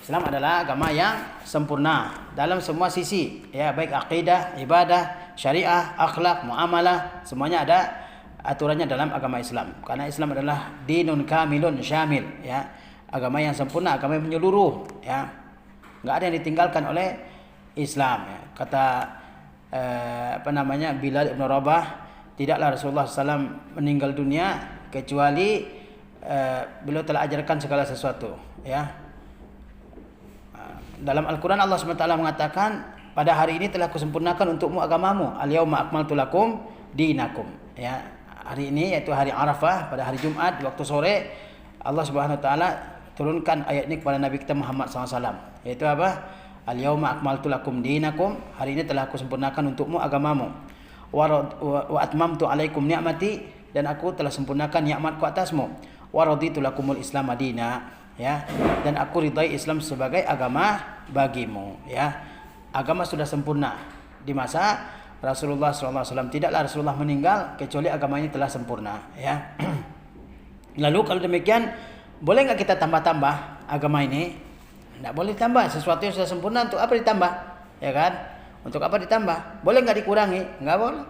Islam adalah agama yang sempurna dalam semua sisi, ya, baik akidah, ibadah, syariah, akhlak, muamalah, semuanya ada aturannya dalam agama Islam. Karena Islam adalah dinun kamilun syamil, ya, agama yang sempurna, agama yang menyeluruh, ya, nggak ada yang ditinggalkan oleh Islam. Ya. Kata Bilal ibn Rabah, tidaklah Rasulullah SAW meninggal dunia kecuali beliau telah ajarkan segala sesuatu, ya. Dalam Al-Quran Allah SWT mengatakan, pada hari ini telah kusempurnakan untukmu agamamu. Al-yawma akmaltu lakum dinakum. Ya, hari ini yaitu hari Arafah, pada hari Jumat waktu sore, Allah Subhanahu Wa Taala turunkan ayat ini kepada Nabi kita Muhammad SAW. Yaitu apa? Al-yawma akmaltu lakum dinakum. Hari ini telah kusempurnakan untukmu agamamu. Wa atmamtu alaikum ni'mati, dan aku telah sempurnakan nikmatku atasmu. Wa raditu lakumul Islam madina. Ya, dan aku ridai Islam sebagai agama bagimu, ya. Agama sudah sempurna di masa Rasulullah SAW. Tidaklah Rasulullah meninggal kecuali agama ini telah sempurna, ya. Lalu kalau demikian, boleh nggak kita tambah-tambah agama ini? Nggak boleh tambah. Sesuatu yang sudah sempurna, untuk apa ditambah, ya kan? Untuk apa ditambah? Boleh nggak dikurangi? Nggak boleh.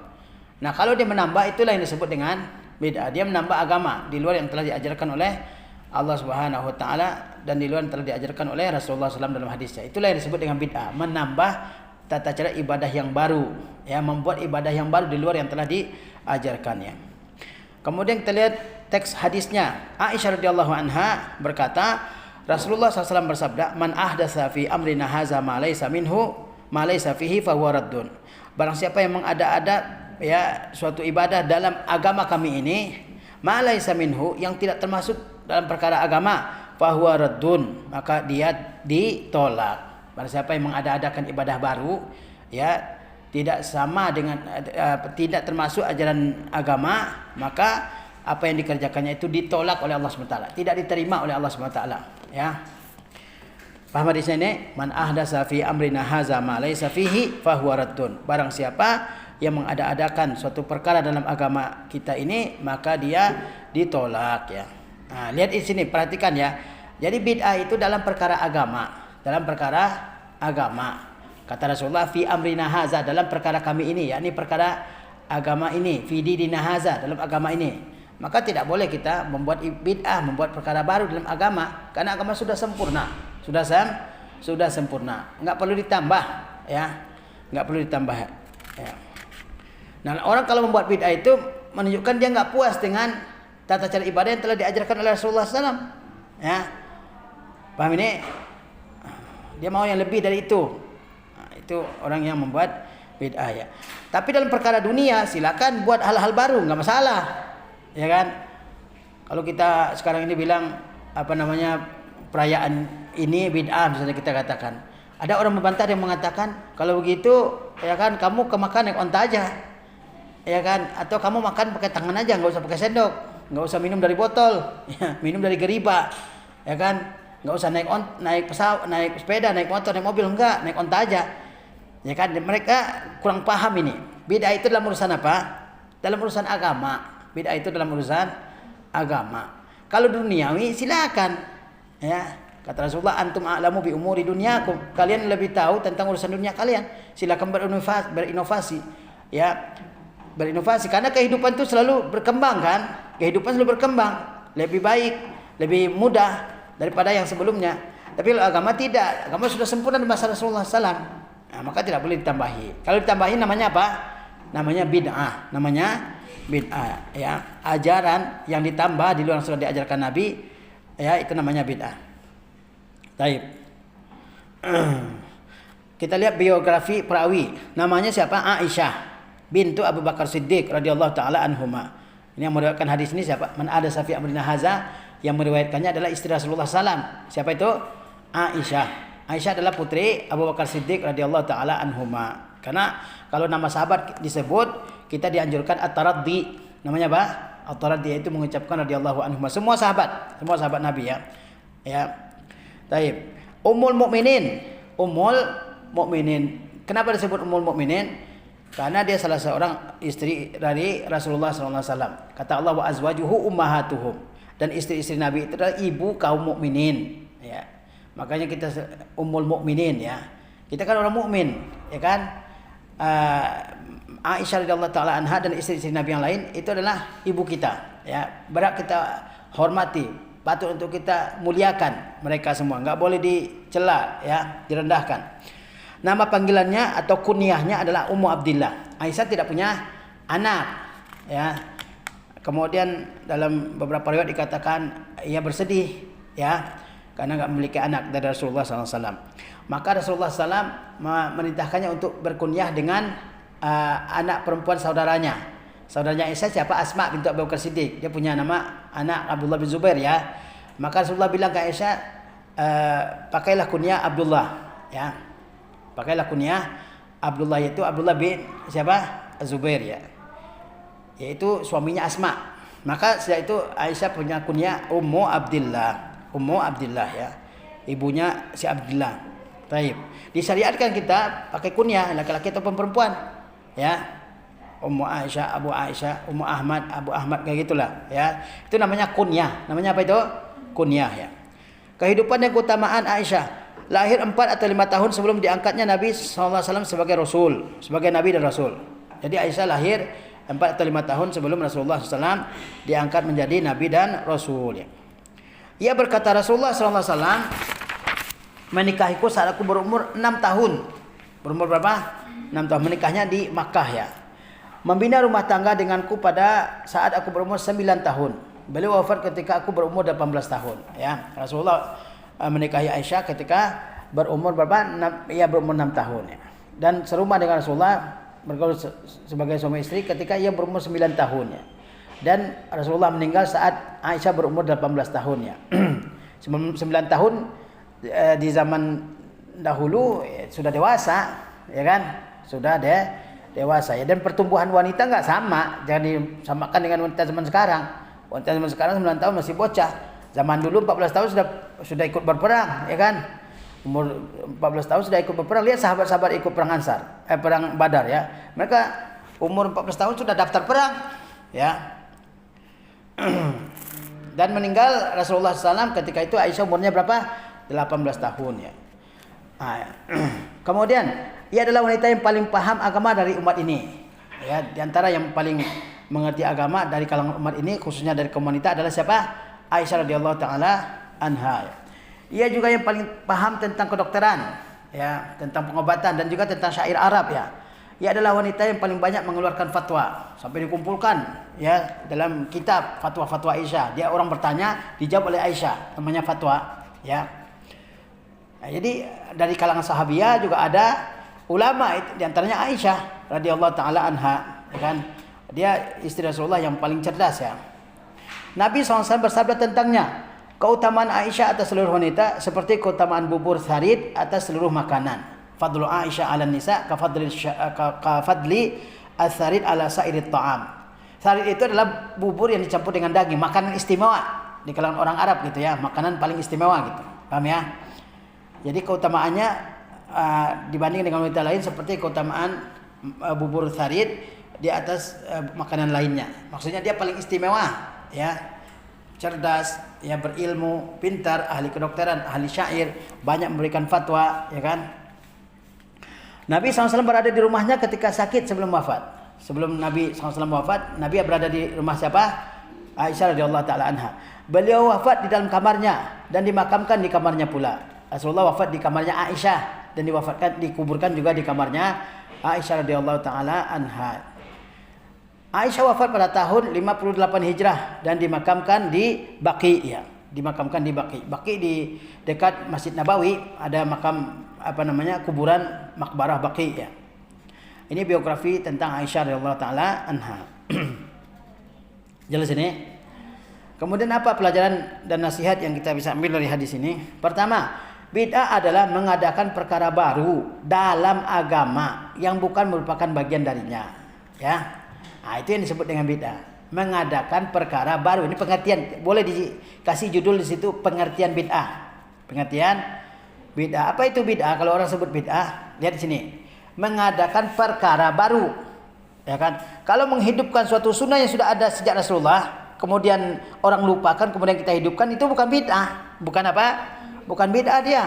Nah, kalau dia menambah, itulah yang disebut dengan bid'ah. Dia menambah agama di luar yang telah diajarkan oleh Allah Subhanahu Wa Taala dan di luar yang telah diajarkan oleh Rasulullah SAW dalam hadisnya. Itulah yang disebut dengan bid'ah, menambah tata cara ibadah yang baru, ya, membuat ibadah yang baru di luar yang telah diajarkannya. Kemudian kita lihat teks hadisnya. Aisyah radhiyallahu anha berkata, Rasulullah SAW bersabda, "Man ahdatsa fi amrina hadza ma laysa minhu, ma laysa fihi fa huwa raddun." Barang siapa yang mengada-ada, ya, suatu ibadah dalam agama kami ini, ma laysa minhu, yang tidak termasuk dalam perkara agama, fahuwa raddun, maka dia ditolak. Barang siapa yang mengada-adakan ibadah baru, ya, tidak sama dengan tidak termasuk ajaran agama, maka apa yang dikerjakannya itu ditolak oleh Allah SWT, tidak diterima oleh Allah SWT, ya. Paham di sini? Man ahdatsa fi amrina hadza ma laysa fihi fahuwa raddun. Barang siapa yang mengada-adakan suatu perkara dalam agama kita ini, maka dia ditolak, ya. Nah, lihat di sini, perhatikan, ya. Jadi bid'ah itu dalam perkara agama, dalam perkara agama. Kata Rasulullah, fi amrina haza, dalam perkara kami ini, yakni perkara agama ini, fi dinina haza, dalam agama ini. Maka tidak boleh kita membuat bid'ah, membuat perkara baru dalam agama, karena agama sudah sempurna, sudah sempurna, nggak perlu ditambah, ya, nggak perlu ditambah, ya. Nah, orang kalau membuat bid'ah itu menunjukkan dia nggak puas dengan tata cara ibadah yang telah diajarkan oleh Rasulullah SAW, ya. Paham ini? Dia mau yang lebih dari itu. Nah, itu orang yang membuat bid'ah, ya. Tapi dalam perkara dunia, silakan buat hal-hal baru, nggak masalah, ya kan? Kalau kita sekarang ini bilang perayaan ini bid'ah, misalnya kita katakan, ada orang membantah yang mengatakan, kalau begitu, ya kan, kamu kemakan naik onta aja, ya kan? Atau kamu makan pakai tangan aja, nggak usah pakai sendok. Nggak usah minum dari botol, ya, minum dari geriba, ya kan? Nggak usah naik pesawat, naik sepeda, naik motor, naik mobil, enggak, naik onta aja, ya kan? Mereka kurang paham ini. Bid'ah itu dalam urusan apa? Dalam urusan agama. Bid'ah itu dalam urusan agama. Kalau duniawi silakan, ya. Kata Rasulullah, antum a'lamu bi umuri dunyakum, kalian lebih tahu tentang urusan dunia kalian. Silakan berinovasi, ya. Berinovasi, karena kehidupan itu selalu berkembang, kan? Kehidupan selalu berkembang, lebih baik, lebih mudah daripada yang sebelumnya. Tapi kalau agama tidak, agama sudah sempurna di masa Rasulullah SAW. Nah, maka tidak boleh ditambahi. Kalau ditambahi namanya apa? Namanya bid'ah. Ya, ajaran yang ditambah di luar yang sudah diajarkan Nabi, ya, itu namanya bid'ah. Taib. Kita lihat biografi perawi. Namanya siapa? Aisyah bintu Abu Bakar Siddiq radhiyallahu taala anhuma. Ini yang meriwayatkan hadis ini siapa? Man ada safi amrina haza, yang meriwayatkannya adalah istri Rasulullah SAW. Siapa itu? Aisyah. Aisyah adalah putri Abu Bakar Siddiq radhiyallahu taala anhuma. Karena kalau nama sahabat disebut, kita dianjurkan at-taraddi. Namanya apa? At-taraddi, yaitu mengucapkan radhiyallahu anhuma. Semua sahabat Nabi, ya. Ya. Taib. Ummul Mukminin. Kenapa disebut Ummul Mukminin? Karena dia salah seorang istri dari Rasulullah SAW. Kata Allah, wa azwajuhu ummahatuhum. Dan istri-istri Nabi itu adalah ibu kaum mukminin. Ya. Makanya kita ummul mukminin ya. Kita kan orang mukmin, ya kan? Aisyah radhiyallahu taala anha dan istri-istri Nabi yang lain itu adalah ibu kita, ya. Berat kita hormati, patut untuk kita muliakan mereka semua. Enggak boleh dicela, ya, direndahkan. Nama panggilannya atau kunyahnya adalah Ummu Abdillah. Aisyah tidak punya anak, ya. Kemudian dalam beberapa riwayat dikatakan ia bersedih, ya, karena enggak memiliki anak dari Rasulullah SAW. Maka Rasulullah SAW memerintahkannya untuk berkunyah dengan anak perempuan saudaranya. Saudaranya Aisyah siapa? Asma bintu Abu Bakar Siddiq. Dia punya nama anak Abdullah bin Zubair, ya. Maka Rasulullah bilang ke Aisyah, pakailah kunyah Abdullah, ya. Pakailah kunyah Abdullah, yaitu Abdullah bin siapa? Zubair, ya. Yaitu suaminya Asma. Maka setelah itu Aisyah punya kunyah Ummu Abdillah. Ummu Abdillah, ya. Ibunya si Abdullah. Baik. Disyariatkan kita pakai kunyah laki-laki atau perempuan, ya. Ummu Aisyah, Abu Aisyah, Ummu Ahmad, Abu Ahmad, kayak gitulah, ya. Itu namanya kunyah. Namanya apa itu? Kunyah, ya. Kehidupan dan keutamaan Aisyah. Lahir 4 atau 5 tahun sebelum diangkatnya Nabi SAW sebagai Rasul, sebagai Nabi dan Rasul. Jadi Aisyah lahir 4 atau 5 tahun sebelum Rasulullah SAW diangkat menjadi Nabi dan Rasul, ya. Ia berkata, Rasulullah SAW menikahiku saat aku berumur 6 tahun. Berumur berapa? 6 tahun. Menikahnya di Makkah, ya. Membina rumah tangga denganku pada saat aku berumur 9 tahun. Beliau wafat ketika aku berumur 18 tahun, ya. Rasulullah menikahi Aisyah ketika berumur berapa? Ia berumur 6 tahun, ya. Dan serumah dengan Rasulullah, bergaul sebagai suami istri ketika ia berumur 9 tahun, ya. Dan Rasulullah meninggal saat Aisyah berumur 18 tahun, ya. 9 tahun di zaman dahulu sudah dewasa, ya kan? Sudah dewasa, ya. Dan pertumbuhan wanita enggak sama, jangan disamakan dengan wanita zaman sekarang. Wanita zaman sekarang 9 tahun masih bocah. Zaman dulu 14 tahun sudah ikut berperang, ya kan? Umur 14 tahun sudah ikut berperang. Lihat sahabat-sahabat ikut perang perang Badar, ya. Mereka umur 14 tahun sudah daftar perang, ya. Dan meninggal Rasulullah SAW ketika itu Aisyah umurnya berapa? 18 tahun, ya. Kemudian ia adalah wanita yang paling paham agama dari umat ini, ya. Di antara yang paling mengerti agama dari kalangan umat ini, khususnya dari kaum wanita, adalah siapa? Aisyah radhiyallahu taala anha. Ia juga yang paling paham tentang kedokteran, ya, tentang pengobatan dan juga tentang syair Arab, ya. Ia adalah wanita yang paling banyak mengeluarkan fatwa sampai dikumpulkan, ya, dalam kitab fatwa-fatwa Aisyah. Dia orang bertanya, dijawab oleh Aisyah, namanya fatwa, ya. Nah, jadi dari kalangan sahabiah juga ada ulama, di antaranya Aisyah radhiyallahu taala anha, ya kan? Dia istri Rasulullah yang paling cerdas, ya. Nabi SAW bersabda tentangnya, keutamaan Aisyah atas seluruh wanita seperti keutamaan bubur sarid atas seluruh makanan. Fadlu Aisyah 'ala nisa kafadli as-sarid 'ala sairit ta'am. Sarid itu adalah bubur yang dicampur dengan daging, makanan istimewa di kalangan orang Arab, gitu, ya. Makanan paling istimewa, gitu. Paham, ya? Jadi keutamaannya dibanding dengan wanita lain seperti keutamaan bubur sarid di atas makanan lainnya. Maksudnya dia paling istimewa, ya. Cerdas, ya, berilmu, pintar, ahli kedokteran, ahli syair, banyak memberikan fatwa, ya kan? Nabi SAW berada di rumahnya ketika sakit sebelum wafat. Sebelum Nabi SAW wafat, Nabi berada di rumah siapa? Aisyah radhiyallahu taala anha. Beliau wafat di dalam kamarnya dan dimakamkan di kamarnya pula. Rasulullah wafat di kamarnya Aisyah dan dikuburkan juga di kamarnya Aisyah radhiyallahu taala anha. Aisyah wafat pada tahun 58 Hijrah dan dimakamkan di Baqi, ya. Dimakamkan di Baqi. Baqi di dekat Masjid Nabawi ada makam kuburan makbarah Baqi, ya. Ini biografi tentang Aisyah radhiyallahu taala anha. Jelas ini? Kemudian apa pelajaran dan nasihat yang kita bisa ambil dari hadis ini? Pertama, bid'ah adalah mengadakan perkara baru dalam agama yang bukan merupakan bagian darinya, ya. Nah, itu yang disebut dengan bid'ah. Mengadakan perkara baru. Ini pengertian, boleh dikasih judul di situ, pengertian bid'ah. Pengertian bid'ah. Apa itu bid'ah? Kalau orang sebut bid'ah, lihat di sini. Mengadakan perkara baru, ya kan? Kalau menghidupkan suatu sunnah yang sudah ada sejak Rasulullah, kemudian orang lupakan, kemudian kita hidupkan, itu bukan bid'ah. Bukan apa? bukan bid'ah dia.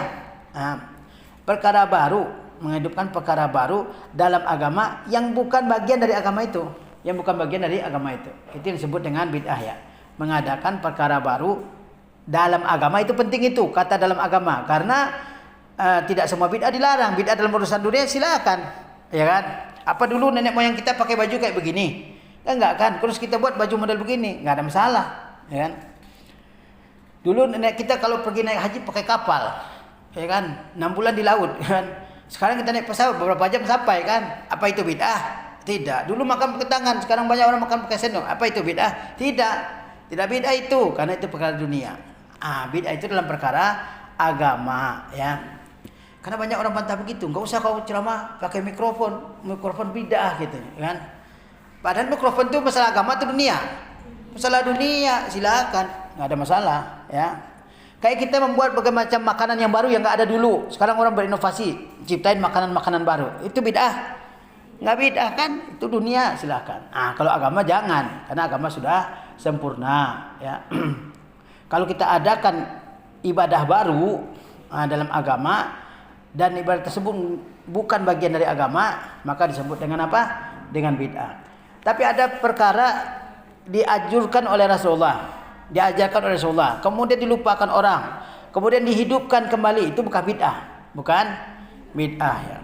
Perkara baru, menghidupkan perkara baru dalam agama yang bukan bagian dari agama itu, yang bukan bagian dari agama itu. Itu yang disebut dengan bid'ah ya. Mengadakan perkara baru dalam agama itu penting itu, kata dalam agama, karena tidak semua bid'ah dilarang. Bid'ah dalam urusan dunia silakan, ya kan? Apa dulu nenek moyang kita pakai baju kayak begini? Enggak kan? Terus kita buat baju model begini, enggak ada masalah, ya kan? Dulu nenek kita kalau pergi naik haji pakai kapal, ya kan? 6 bulan di laut, ya kan? Sekarang kita naik pesawat beberapa jam sampai kan? Apa itu bid'ah? Tidak. Dulu makan pakai tangan, sekarang banyak orang makan pakai sendok. Apa itu bid'ah? Tidak. Tidak bid'ah itu, karena itu perkara dunia. Bid'ah itu dalam perkara agama, ya. Karena banyak orang bantah begitu, enggak usah kau ceramah pakai mikrofon bid'ah gitu, kan? Padahal mikrofon itu masalah agama atau dunia? Masalah dunia, silakan, enggak ada masalah, ya. Kayak kita membuat berbagai macam makanan yang baru yang enggak ada dulu. Sekarang orang berinovasi, ciptain makanan-makanan baru. Itu bid'ah? Enggak bid'ah kan? Itu dunia, silakan. Kalau agama jangan, karena agama sudah sempurna, ya. Kalau kita adakan ibadah baru dalam agama dan ibadah tersebut bukan bagian dari agama, maka disebut dengan apa? Dengan bid'ah. Tapi ada perkara dianjurkan oleh Rasulullah, diajarkan oleh Rasulullah, kemudian dilupakan orang, kemudian dihidupkan kembali, itu bukan bid'ah, bukan bid'ah ya.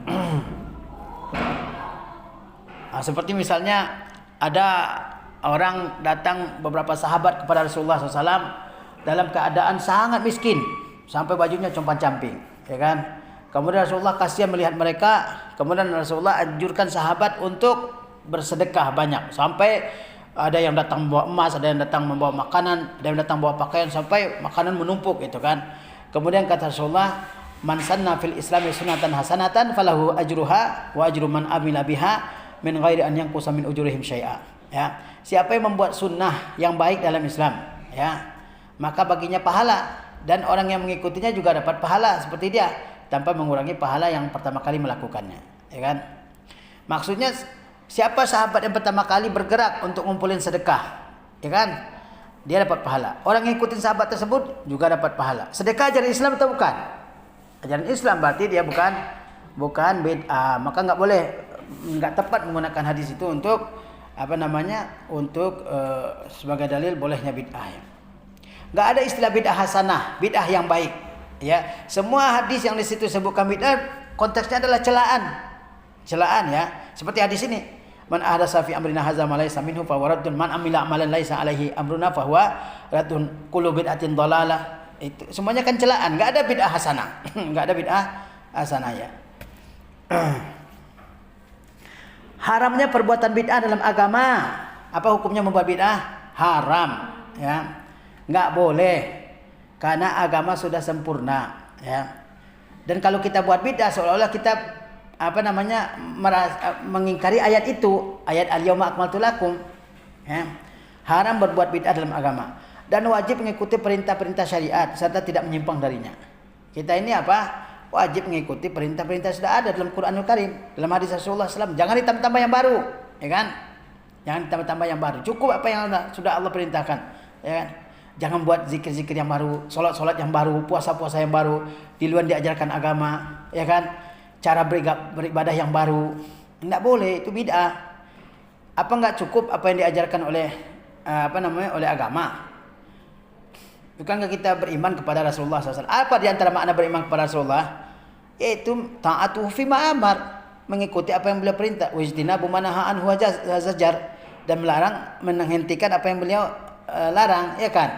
Seperti misalnya ada orang datang, beberapa sahabat kepada Rasulullah SAW dalam keadaan sangat miskin, sampai bajunya compang-camping, ya kan? Kemudian Rasulullah kasihan melihat mereka, kemudian Rasulullah anjurkan sahabat untuk bersedekah banyak, sampai ada yang datang membawa emas, ada yang datang membawa makanan, ada yang datang membawa pakaian, sampai makanan menumpuk gitu kan. Kemudian kata Rasulullah, man sanna fil islami sunatan hasanatan falahu ajruha wa ajru man amila biha min ghairi an yanqusa min ujurihim syai'a. Ya, siapa yang membuat sunnah yang baik dalam Islam, ya, maka baginya pahala, dan orang yang mengikutinya juga dapat pahala seperti dia, tanpa mengurangi pahala yang pertama kali melakukannya, ya kan? Maksudnya siapa sahabat yang pertama kali bergerak untuk ngumpulin sedekah, ya kan? Dia dapat pahala. Orang yang ikutin sahabat tersebut juga dapat pahala. Sedekah ajaran Islam atau bukan? Ajaran Islam, berarti dia bukan bid'ah. Maka enggak tepat menggunakan hadis itu untuk untuk sebagai dalil bolehnya bid'ah. Enggak ada istilah bid'ah hasanah, bid'ah yang baik. Ya, semua hadis yang di situ sebutkan bid'ah konteksnya adalah celaan ya. Seperti hadis ini, man ahdatsa fi amrina hadza ma laysa minhu fa waradun, man amila amalan laysa alaihi amruna fa huwa radun, kullu bid'atin dhalalah. Itu semuanya kan celaan, enggak ada bid'ah hasanah. Enggak ada bid'ah hasanah ya. Haramnya perbuatan bid'ah dalam agama. Apa hukumnya membuat bid'ah? Haram ya. Enggak boleh. Karena agama sudah sempurna, ya. Dan kalau kita buat bid'ah seolah-olah kita mengingkari ayat itu, ayat al-yauma akmaltu lakum, ya. Haram berbuat bid'ah dalam agama dan wajib mengikuti perintah-perintah syariat serta tidak menyimpang darinya. Kita ini wajib mengikuti perintah-perintah sudah ada dalam Quranul Karim, dalam hadis Rasulullah SAW. Jangan ditambah-tambah yang baru, ya kan? Jangan ditambah-tambah yang baru. Cukup apa yang sudah Allah perintahkan, ya kan? Jangan buat zikir-zikir yang baru, solat-solat yang baru, puasa-puasa yang baru, di luar diajarkan agama, ya kan? Cara beribadah yang baru, enggak boleh, itu bid'ah. Apa enggak cukup apa yang diajarkan oleh oleh agama? Bukankah kita beriman kepada Rasulullah SAW? Apa di antara makna beriman kepada Rasulullah? Yaitu ta'atuhu fi ma'amar, mengikuti apa yang beliau perintah, wajtinabu ma nahaa anhu zajar, dan menghentikan apa yang beliau larang, ya kan?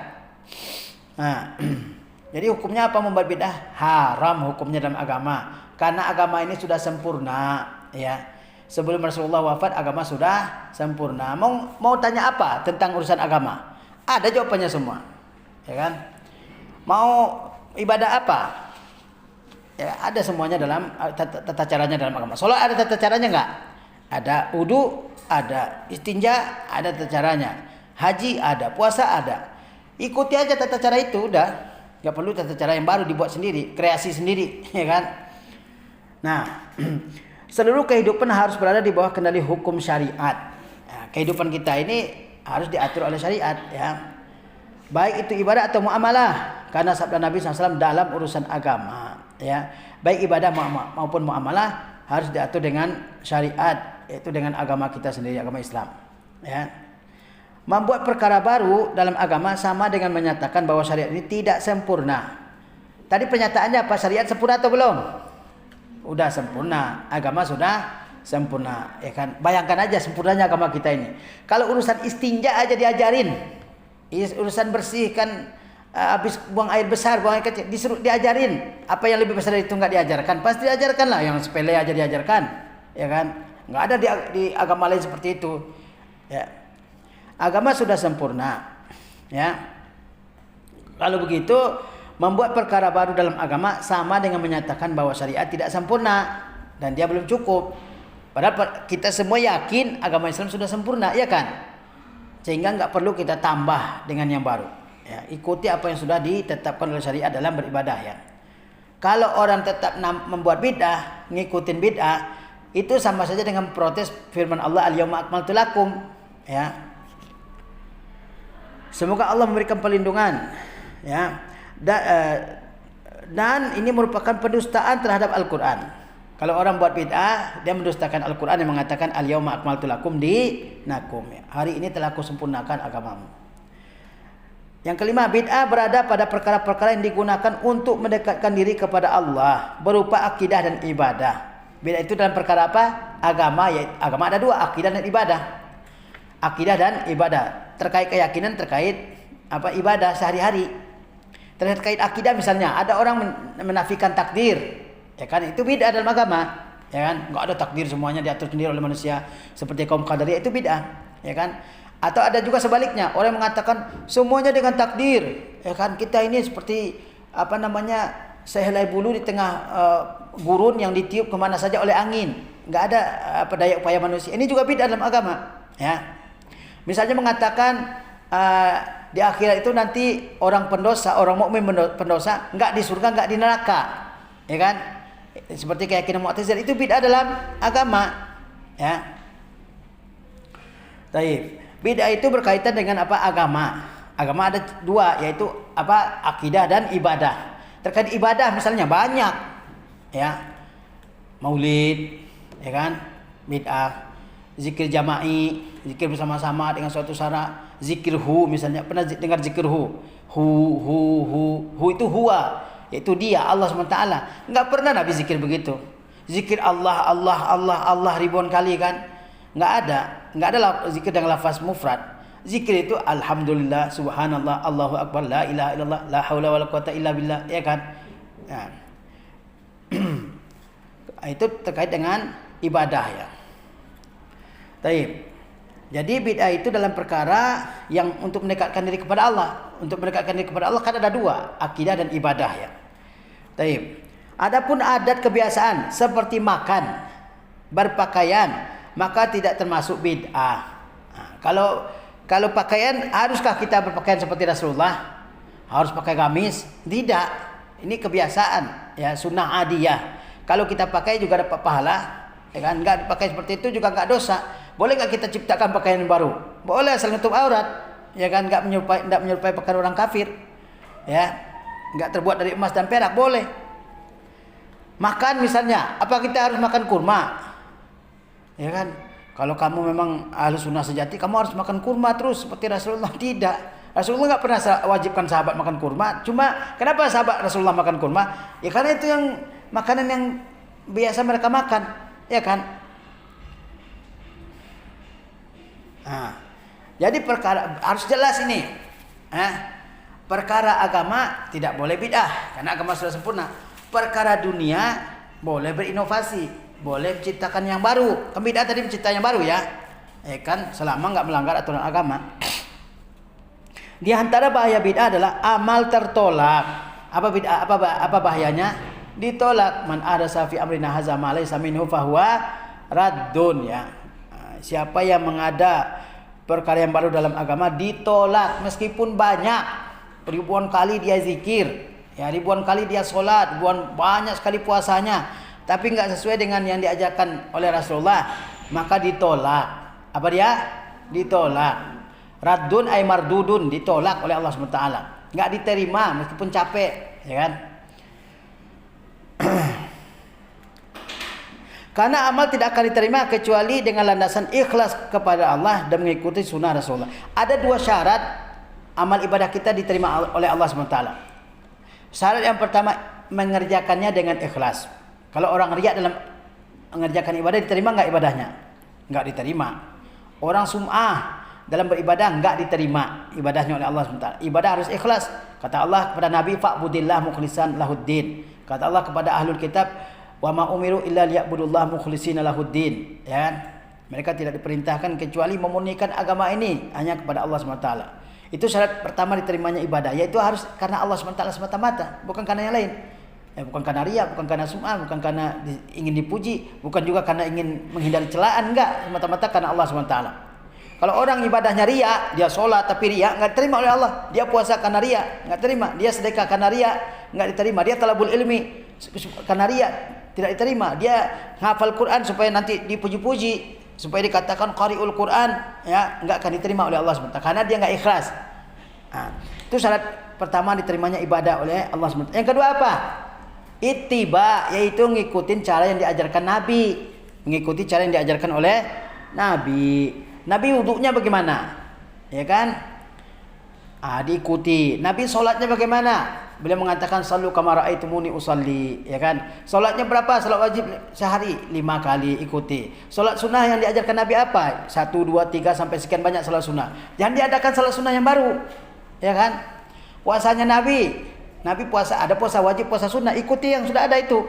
Jadi hukumnya apa membuat bid'ah? Haram hukumnya dalam agama. Karena agama ini sudah sempurna, ya. Sebelum Rasulullah wafat agama sudah sempurna. Mau tanya apa tentang urusan agama? Ada jawabannya semua, ya kan? Mau ibadah apa? Ya, ada semuanya dalam tata caranya dalam agama. Salat ada tata caranya enggak? Ada. Wudu ada, istinja ada tata caranya. Haji ada, puasa ada. Ikuti aja tata cara itu, udah. Gak perlu tata cara yang baru dibuat sendiri, kreasi sendiri, ya kan? Nah, seluruh kehidupan harus berada di bawah kendali hukum syariat. Nah, kehidupan kita ini harus diatur oleh syariat, ya. baik itu ibadah atau muamalah, karena sabda Nabi SAW dalam urusan agama, ya, baik ibadah maupun muamalah harus diatur dengan syariat, yaitu dengan agama kita sendiri, agama Islam, ya. Membuat perkara baru dalam agama sama dengan menyatakan bahwa syariat ini tidak sempurna. Tadi pernyataannya apa? Syariat sempurna atau belum? Udah sempurna, agama sudah sempurna, ya kan? Bayangkan aja sempurnanya agama kita ini. Kalau urusan istinja aja diajarin, urusan bersihkan habis buang air besar, buang air kecil, disuruh diajarin. Apa yang lebih besar dari itu nggak diajarkan? Pasti diajarkan lah. Yang sepele aja diajarkan, ya kan? Nggak ada di agama lain seperti itu, ya. Agama sudah sempurna, ya. Kalau begitu, membuat perkara baru dalam agama sama dengan menyatakan bahwa syariat tidak sempurna dan dia belum cukup. Padahal kita semua yakin agama Islam sudah sempurna, ya kan? Sehingga nggak perlu kita tambah dengan yang baru. Ya, ikuti apa yang sudah ditetapkan oleh syariat dalam beribadah, ya. Kalau orang tetap membuat bid'ah, ngikutin bid'ah, itu sama saja dengan protes firman Allah, al-yauma akmaltu lakum, ya. Semoga Allah memberikan perlindungan, ya. Dan ini merupakan pendustaan terhadap Al-Quran. Kalau orang buat bid'ah, dia mendustakan Al-Quran yang mengatakan al-yauma akmaltu lakum dinakum, ya. Hari ini telah kusempurnakan agamamu. Yang kelima, bid'ah berada pada perkara-perkara yang digunakan untuk mendekatkan diri kepada Allah berupa akidah dan ibadah. Bid'ah itu dalam perkara apa? Agama, ya. Agama ada dua, akidah dan ibadah. Akidah dan ibadah terkait keyakinan, terkait apa, ibadah sehari-hari. Terkait akidah misalnya, ada orang menafikan takdir, ya kan? Itu bid'ah dalam agama, ya kan? Enggak ada takdir, semuanya diatur sendiri oleh manusia seperti kaum Qadariyah, itu bid'ah, ya kan? Atau ada juga sebaliknya, orang yang mengatakan semuanya dengan takdir, ya kan? Kita ini seperti apa namanya, sehelai bulu di tengah gurun yang ditiup kemana saja oleh angin, enggak ada daya upaya manusia. Ini juga bid'ah dalam agama, ya. Misalnya mengatakan di akhirat itu nanti orang pendosa, orang mukmin pendosa enggak di surga, enggak di neraka, ya kan? Seperti keyakinan Mu'tazilah, itu bid'ah dalam agama, ya. Baik. Bid'ah itu berkaitan dengan apa? Agama. Agama ada dua, yaitu apa? Akidah dan ibadah. Terkait ibadah misalnya banyak, ya. Maulid, ya kan? Bid'ah. Zikir jama'i, zikir bersama-sama dengan suatu syarat. Zikir hu misalnya, pernah dengar zikir hu? Hu itu huwa, yaitu dia, Allah SWT. Enggak pernah Nabi zikir begitu. Zikir Allah ribuan kali kan? Enggak ada zikir dengan lafaz mufrad. Zikir itu alhamdulillah, subhanallah, Allahu akbar, la ilaha illallah, la haula wala quwata illa billah, ya kan? Ya. Itu terkait dengan ibadah, ya. Taib. Jadi bid'ah itu dalam perkara yang untuk mendekatkan diri kepada Allah. Untuk mendekatkan diri kepada Allah kan ada dua, akidah dan ibadah, ya. Taib. Adapun adat kebiasaan seperti makan, berpakaian, maka tidak termasuk bid'ah. Nah, kalau pakaian, haruskah kita berpakaian seperti Rasulullah? Harus pakai gamis? Tidak. Ini kebiasaan, ya, sunnah adiyah. Kalau kita pakai juga dapat pahala, ya kan? Enggak dipakai seperti itu juga enggak dosa. Boleh enggak kita ciptakan pakaian baru? Boleh, asal nutup aurat, ya kan? Enggak menyerupai pakaian orang kafir, ya. Enggak terbuat dari emas dan perak, boleh. Makan misalnya, apa kita harus makan kurma? Ya kan? Kalau kamu memang ahli sunnah sejati, kamu harus makan kurma terus seperti Rasulullah. Tidak. Rasulullah enggak pernah wajibkan sahabat makan kurma. Cuma kenapa sahabat Rasulullah makan kurma? Ya karena itu yang makanan yang biasa mereka makan, ya kan? Nah, jadi perkara harus jelas ini. Perkara agama tidak boleh bid'ah karena agama sudah sempurna. Perkara dunia boleh berinovasi, boleh menciptakan yang baru. Kan bid'ah tadi menciptakan yang baru, ya. Kan selama enggak melanggar aturan agama. Di antara bahaya bid'ah adalah amal tertolak. Apa bid'ah? Apa bahayanya? Ditolak. Man ahdatsa fi amrina hadza ma laysa minhu fahuwa raddun, ya. Siapa yang mengada perkara yang baru dalam agama ditolak, meskipun banyak, ribuan kali dia zikir, ya, ribuan kali dia sholat, banyak sekali puasanya, tapi enggak sesuai dengan yang diajarkan oleh Rasulullah, maka ditolak. Apa dia? Ditolak. Raddun ay mardudun, ditolak oleh Allah SWT. Enggak diterima meskipun capek, ya kan? Karena amal tidak akan diterima kecuali dengan landasan ikhlas kepada Allah dan mengikuti sunnah Rasulullah. Ada 2 syarat amal ibadah kita diterima oleh Allah SWT. Syarat yang pertama, mengerjakannya dengan ikhlas. Kalau orang riya dalam mengerjakan ibadah, diterima enggak ibadahnya? Enggak diterima. Orang sum'ah dalam beribadah enggak diterima ibadahnya oleh Allah SWT. Ibadah harus ikhlas. Kata Allah kepada Nabi, fa'budillah mukhlishan lahuddin. Kata Allah kepada ahlul kitab, wa ma umiru illa liya'budullah mukhlishina lahuddin, ya kan? Mereka tidak diperintahkan kecuali memurnikan agama ini hanya kepada Allah SWT. Itu syarat pertama diterimanya ibadah, yaitu harus karena Allah SWT semata-mata, bukan karena yang lain. Bukan karena riya, bukan karena sum'ah, bukan karena ingin dipuji, bukan juga karena ingin menghindari celaan, enggak, semata-mata karena Allah SWT. Kalau orang ibadahnya riya, dia sholat tapi riya, enggak diterima oleh Allah. Dia puasa karena riya, enggak terima. Dia sedekah karena riya, enggak diterima. Dia talabul ilmi karena riya, tidak diterima. Dia hafal Quran supaya nanti dipuji-puji, supaya dikatakan qari'ul Quran, ya, enggak akan diterima oleh Allah SWT karena dia enggak ikhlas. Nah, itu syarat pertama diterimanya ibadah oleh Allah SWT. Yang kedua apa? Ittiba, yaitu ngikutin cara yang diajarkan Nabi, mengikuti cara yang diajarkan oleh Nabi. Nabi wuduknya bagaimana? Ya kan? Diikuti. Nabi sholatnya bagaimana? Beliau mengatakan sallu kama ra'aitumuni usalli, ya kan? Salatnya berapa? Salat wajib sehari 5 kali, ikuti. Salat sunnah yang diajarkan Nabi apa? 1 2 3 sampai sekian banyak salat sunnah. Jangan diadakan salat sunnah yang baru. Ya kan? Puasanya Nabi puasa, ada puasa wajib, puasa sunnah, ikuti yang sudah ada itu.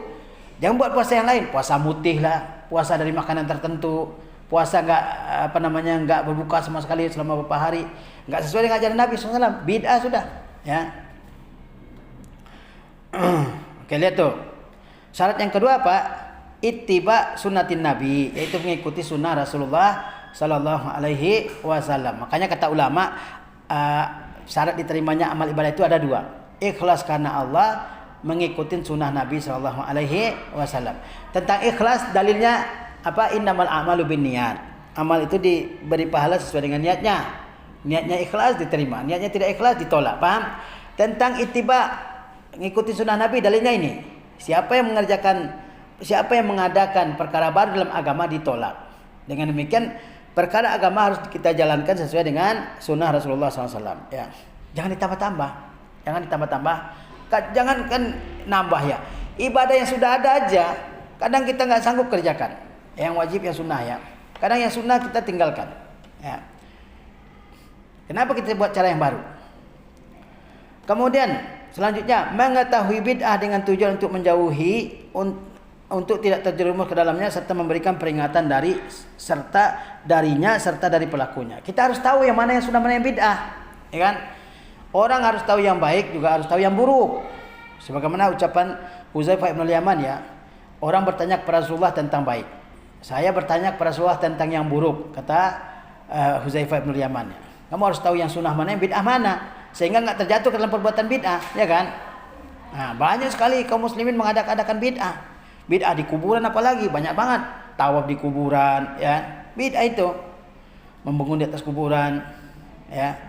Jangan buat puasa yang lain, puasa mutih lah, puasa dari makanan tertentu, puasa enggak berbuka sama sekali selama beberapa hari, enggak sesuai dengan ajaran Nabi SAW, bid'ah sudah, ya. Oke, lihat tuh. Syarat yang kedua apa? Ittiba sunnatin Nabi, yaitu mengikuti sunnah Rasulullah sallallahu alaihi wasallam. Makanya kata ulama, syarat diterimanya amal ibadah itu ada 2. Ikhlas karena Allah, mengikuti sunnah Nabi sallallahu alaihi wasallam. Tentang ikhlas dalilnya apa? Innamal a'malu binniyat. Amal itu diberi pahala sesuai dengan niatnya. Niatnya ikhlas diterima, niatnya tidak ikhlas ditolak. Paham? Tentang ittiba, mengikuti sunnah Nabi, dalilnya ini. Siapa yang mengadakan perkara baru dalam agama ditolak. Dengan demikian perkara agama harus kita jalankan sesuai dengan sunnah Rasulullah SAW. Ya, jangan ditambah-tambah. Jangan kan nambah ya. Ibadah yang sudah ada aja, kadang kita nggak sanggup kerjakan. Yang wajib, yang sunnah ya. Kadang yang sunnah kita tinggalkan. Ya. Kenapa kita buat cara yang baru? Kemudian selanjutnya, mengetahui bid'ah dengan tujuan untuk menjauhi, untuk tidak terjerumus ke dalamnya, serta memberikan peringatan darinya serta dari pelakunya. Kita harus tahu yang mana yang sunnah, mana yang bid'ah, ya kan? Orang harus tahu yang baik, juga harus tahu yang buruk. Sebagaimana ucapan Hudzaifah bin Yaman, ya. Orang bertanya kepada Rasulullah tentang baik. Saya bertanya kepada Rasulullah tentang yang buruk, kata Hudzaifah bin Yaman. Kamu harus tahu yang sunnah mana, yang bid'ah mana, sehingga enggak terjatuh ke dalam perbuatan bid'ah, ya kan? Nah, banyak sekali kaum muslimin mengadakan bid'ah. Bid'ah di kuburan apalagi banyak banget. Tawaf di kuburan, ya. Bid'ah itu. Membangun di atas kuburan, ya.